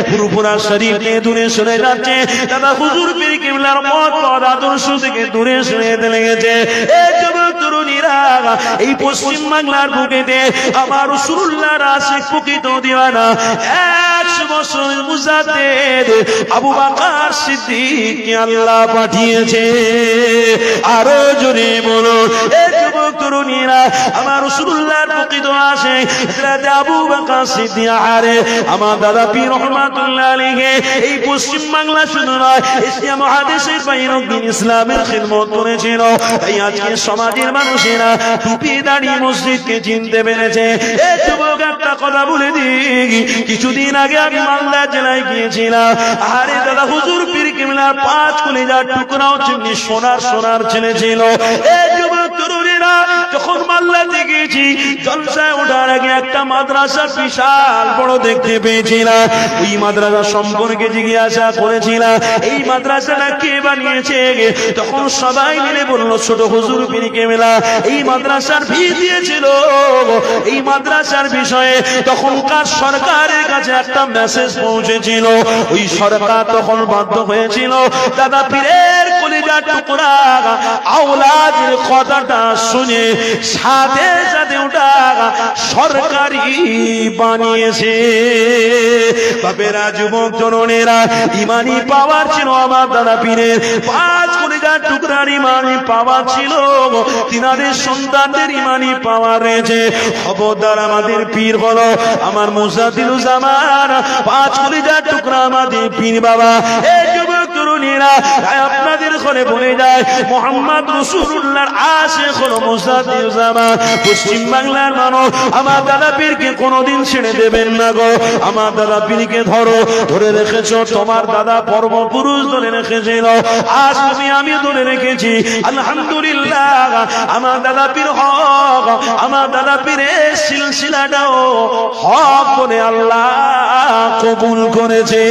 ফুরফুরা শরীফ থেকে দূরে সরে যাচ্ছে, দাদা হুজুর পীর কিবলার মত পথ আদর্শ থেকে দূরে সরে লেগেছে। এই যুবক তরুণীরা, এই পশ্চিম বাংলার বুকেতে আমার রাসূলুল্লাহর আশিক প্রকৃত দিওয়ানা 100 বছর মুজাদ্দিদ আবু বকর সিদ্দিককে আল্লাহ পাঠিয়েছে। আরো জোরে বলুন, এই যুবক তরুণীরা, আমার রাসূলুল্লাহর প্রকৃত আশিক হযরত আবু বকর সিদ্দিক আরে আমার দাদা পীর রহমাতুল্লাহ আলাইহি এই পশ্চিম বাংলা শুধু নয়, এশিয়া মহাদেশের বাইরেও দিন ইসলামের খিদমত করেছিল। তাই আজকে সমাজের মানুষেরা টুপি দাড়ি মসজিদকে চিনতে পেরেছে। এই যুবক একটা কথা বলে দিই, কিছুদিন আগে আমি মালদা জেলায় গিয়েছিলাম। আরে দাদা হুজুর পীর কিবলার 5 কলিজার টুকরাও চিনি সোনার ছেলে ছিল। এই যুবক তরুণীরা, যখন মালদাতে গিয়েছি, জলসায় ওঠার আগে একটা মাদ্রাসা বিশাল বড় দেখতে পেয়েছিলাম। ওই মাদ্রাসা সম্পর্কে জিজ্ঞাসা করেছিলাম, এই মাদ্রাসাটা কে বানিয়েছে? তখন সবাই মিলে বলল, ছোট হুজুর পীর কিবলা এই মাদ্রাসার ফি দিয়েছিল। এই মাদ্রাসার বিষয়ে তখনকার সরকারের কাছে একটা মেসেজ পৌঁছেছিল। ওই সরকার তখন বাধ্য হয়েছিল দাদা পীরের কলিজার টুকরা আওলাদের কথাটা শুনে সাথে সাথে ওটা সরকারি বানিয়েছে। বাপেরা, যুবক তরুণেরা, ইমানি পাওয়ার ছিল আমার দাদা পীরের। 5 কলিজার টুকরার ইমানি পাওয়ার ছিল, তিনাদের সন্তানদের ইমানি পাওয়ার রয়েছে। খবরদার, আমাদের পীর হলো আমার মুজাদ্দিদুল জামান, 5 কলিজার টুকরা আমাদের পীর বাবা। এই যুবক তরুণীরা, আপনাদের ঘরে বলে যায় মুহাম্মদ রাসূলুল্লাহর আশিক হলো মুজাদ্দিদুল জামান। পশ্চিম বাংলার মানুষ আমার দাদা পীরকে কোনোদিন ছেড়ে দেবেন না গো। আমার দাদা পীরকে ধরে রেখেছো, তোমার দাদা পূর্বপুরুষ ধরে রেখেছিল, আজ তুমি আমি ধরে রেখেছি। আলহামদুলিল্লাহ, আমার দাদা পীর হক, আমার দাদা পীরের সিলসিলাটাও হক বলে আল্লাহ কবুল করেছে।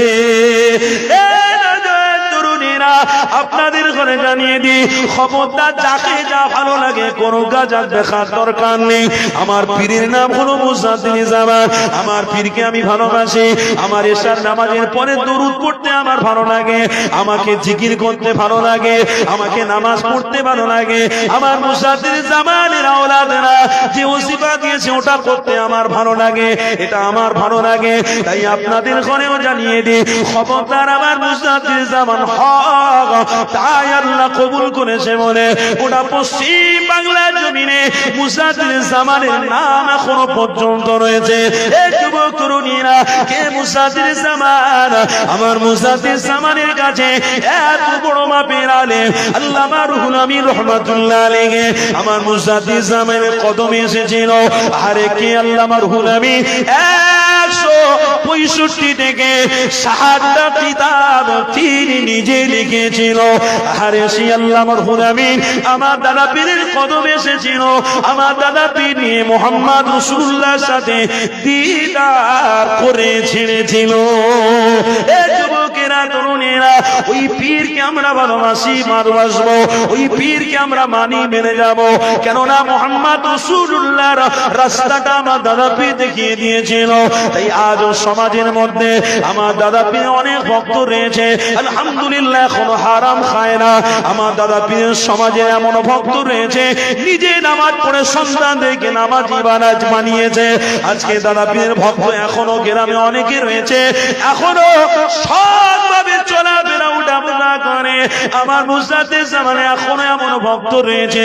আপনাদের ঘরে জানিয়ে দিই, খবরদার, যাকে যা ভালো লাগে কোন গাজা দেখার দরকার নেই। আমার পীরের নাম হলো মুজাদ্দিদুল জামান। আমার পীরকে আমি ভালোবাসি। আমার এশার নামাজের পরে দরুদ পড়তে আমার ভালো লাগে, আমাকে জিকির করতে ভালো লাগে, আমাকে নামাজ পড়তে ভালো লাগে। আমার মুজাদ্দিদুল জামানের আওলাদেরা যে ওজিফা দিয়েছে ওটা করতে আমার ভালো লাগে, এটা আমার ভালো লাগে। তাই আপনাদের ঘরেও জানিয়ে দিই, খবরদার, আমার মুজাদ্দিদুল জামান হক, তাই আল্লাহ কবুল করেছে বলে ওটা পশ্চিম বাংলার জমিনে মুজাদ্দিদুল জামানের নাম এখনো পর্যন্ত রয়েছে। এই যুবক তরুণীরা, কে মুজাদ্দিদুল জামান? আমার মুজাদ্দিদুল জামানের কাছে এত বড় মাপের আলেম আল্লামা রুহুল আমিন রহমাতুল্লাহ আলাইহি আমার মুজাদ্দিদুল জামানের কদমে এসেছিল। আরে কে আল্লামা রুহুল আমিন 165 থেকে 60টা কিতাব তিনি নিজে লিখেছিল। আরে সেই আল্লামা রুহুল আমিন আমার দাদা পীরের কদমে এসেছিল। আমার দাদা পীর নিয়ে মুহাম্মদ রাসূলুল্লাহর সাথে দিদার করে ছেড়েছিল। এই যুবকেরা, তরুণেরা, ওই পীরকে আমরা ভালোবাসি, ভালোবাসবো। ওই পীরকে আমরা মানি, মেনে যাব। কেননা মুহাম্মদ রাসূলুল্লাহর রাস্তাটা আমার দাদা পীর দেখিয়ে দিয়েছিল। তাই আজ সমাজের মধ্যে আমার দাদা পীর অনেক ভক্ত রয়েছে, আলহামদুলিল্লাহ, কোনো হারাম খায় না। আমার দাদা পীরের সমাজে এমন ভক্ত রয়েছে, নিজে নামাজ পড়ে সন্তানদেরকে নামাজি বানিয়েছে। আজকে দাদা পীরের ভক্ত এখনো গ্রামে অনেকে রয়েছে, এখনো সৎভাবে চলাফেরা উঠাবসা করে। আমার মুজাদ্দিদুল জামানে এখনো এমন ভক্ত রয়েছে,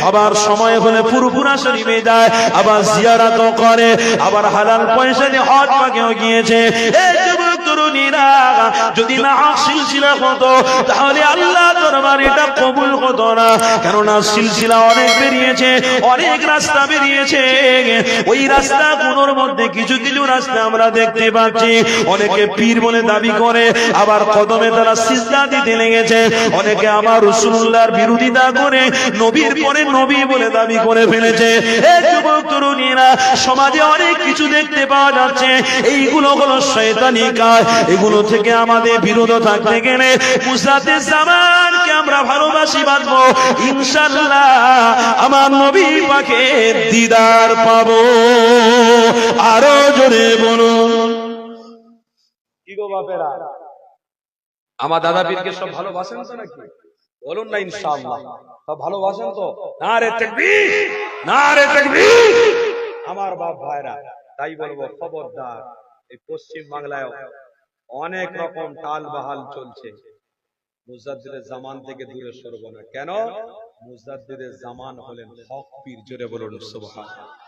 আবার সময় হলে ফুরফুরা শরীফে যায়, আবার জিয়ারতও করে, আবার হালাল পয়সা দিয়ে হজ পাকেও গিয়েছে। এই যুবক তরুণীরা, যদি না সিলসিলা হতো তাহলে আল্লাহ দরবার এটা কবুল হতো না। কেননা সিলসিলা অনেক বেরিয়েছে, অনেক রাস্তা বেরিয়েছে। ওই রাস্তাগুলোর মধ্যে কিছু কিছু রাস্তা আমরা দেখতে পাচ্ছি, অনেকে পীর বলে দাবি করে, আবার কদমে তারা সিজদা দিতে লেগেছে। অনেকে আমার রাসূলুল্লাহর বিরোধিতা করে নবীর পরে নবী বলে দাবি করে ফেলেছে। এই যুবক তরুণীরা, সমাজে অনেক কিছু দেখতে পাওয়া যাচ্ছে, এইগুলো হলো শয়তানি কাজ। এগুলো থেকে আমাদের বিরত থাকতে গেলে মুজাদ্দিদুল জামানকে আমরা ভালোবাসি, বাঁচবো, ইনশাআল্লাহ আমার নবী পাকের দিদার পাবো। আরো জোরে বলুন, কি গো বাপেরা, আমার দাদা পীরকে সব ভালোবাসেন তো নাকি? বলুন না ইনশাআল্লাহ, সব ভালোবাসেন তো? নারে তাকবীর, নারে তাকবীর। আমার বাপ ভাইরা, তাই বলবো খবরদার, এই পশ্চিম বাংলায় অনেক রকম টাল বাহাল চলছে। মুজাদ্দিদের জামান থেকে দূরে সরব না। কেন? মুজাদ্দিদের জামান হলেন হক পীর। জোরে বলুন সুবহানাল্লাহ।